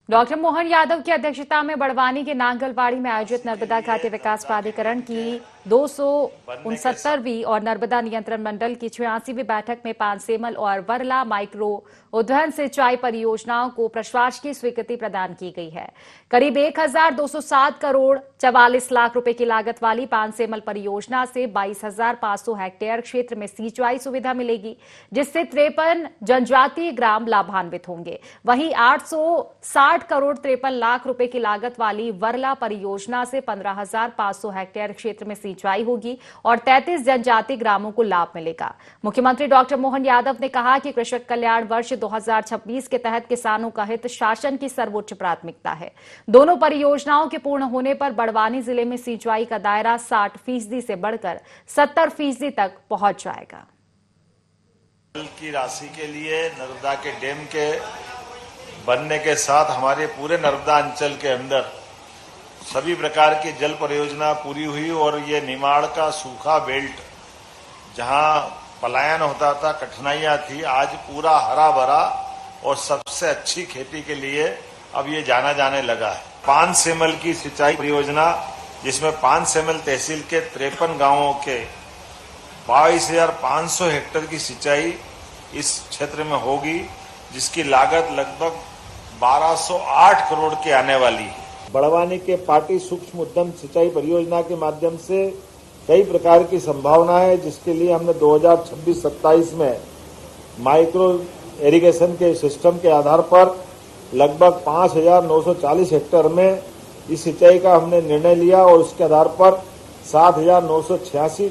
Doctor Mohan Yadav की अध्यक्षता में बड़वानी के नांगलवाड़ी में आयोजित नर्मदा घाटी विकास प्राधिकरण की 269वीं और नर्मदा नियंत्रण मंडल की 86वीं बैठक में पानसेमल और वरला माइक्रो उद्वहन सिंचाई परियोजनाओं को प्रशासकीय स्वीकृति प्रदान की गई है। करीब 1207 करोड़ 44 लाख रुपए की लागत वाली पानसेमल परियोजना से 22,500 हेक्टेयर क्षेत्र में सिंचाई सुविधा मिलेगी, जिससे 53 जनजातीय ग्राम लाभान्वित होंगे। वहीं 860 करोड़ 53 लाख रुपए की लागत वाली वरला परियोजना से 15,500 हेक्टेयर क्षेत्र में सिंचाई होगी और 33 जनजातीय ग्रामों को लाभ मिलेगा। मुख्यमंत्री डॉक्टर मोहन यादव ने कहा कि कृषक कल्याण वर्ष 2026 के तहत किसानों का हित शासन की सर्वोच्च प्राथमिकता है। दोनों परियोजनाओं के पूर्ण होने पर बड़वानी जिले में सिंचाई का दायरा 60% से बढ़कर 70% तक पहुंच जाएगा। की राशि के लिए नर्मदा के डैम के बनने के साथ हमारे पूरे नर्मदा अंचल के अंदर सभी प्रकार की जल परियोजना पूरी हुई और ये निमाड़ का सूखा बेल्ट जहां पलायन होता था, कठिनाइयां थी, आज पूरा हरा भरा और सबसे अच्छी खेती के लिए अब ये जाना जाने लगा है। पानसेमल की सिंचाई परियोजना जिसमें पानसेमल तहसील के 53 गांवों के 22,500 हेक्टेयर की सिंचाई इस क्षेत्र में होगी, जिसकी लागत लगभग 1208 करोड़ की आने वाली है। बड़वानी के पाटी सूक्ष्म उद्यम सिंचाई परियोजना के माध्यम से कई प्रकार की संभावना है, जिसके लिए हमने 2026-27 में माइक्रो इरिगेशन के सिस्टम के आधार पर लगभग 5,940 हेक्टेयर में इस सिंचाई का हमने निर्णय लिया और उसके आधार पर 7,986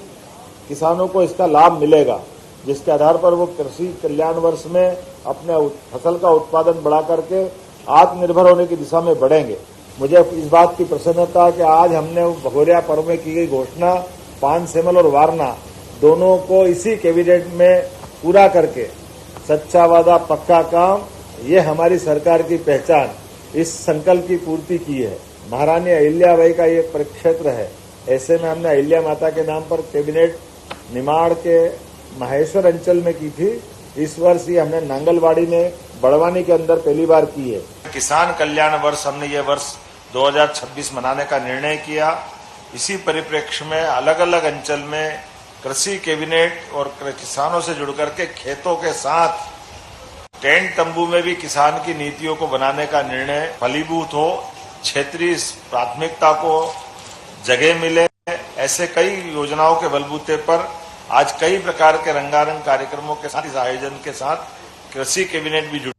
किसानों को इसका लाभ मिलेगा, जिसके आधार पर वो कृषि कल्याण वर्ष में अपने फसल का उत्पादन बढ़ा करके आत्मनिर्भर होने की दिशा में बढ़ेंगे। मुझे इस बात की प्रसन्नता है कि आज हमने भगोरिया पर्व में की गई घोषणा पानसेमल और वारना दोनों को इसी कैबिनेट में पूरा करके सच्चा वादा पक्का काम, ये हमारी सरकार की पहचान, इस संकल्प की पूर्ति की है। महारानी अहिल्याबाई का ये परिक्षेत्र है, ऐसे में हमने अहिल्या माता के नाम पर कैबिनेट निमाड़ के महेश्वर अंचल में की थी। इस वर्ष ये हमने नांगलवाड़ी में बड़वानी के अंदर पहली बार की है। किसान कल्याण वर्ष हमने ये वर्ष 2026 मनाने का निर्णय किया। इसी परिप्रेक्ष्य में अलग अलग अंचल में कृषि कैबिनेट और किसानों से जुड़कर के खेतों के साथ टेंट तंबू में भी किसान की नीतियों को बनाने का निर्णय फलीभूत हो, क्षेत्रीय प्राथमिकता को जगह मिले। ऐसे कई योजनाओं के बलबूते पर आज कई प्रकार के रंगारंग कार्यक्रमों के साथ इस आयोजन के साथ कृषि कैबिनेट भी जुड़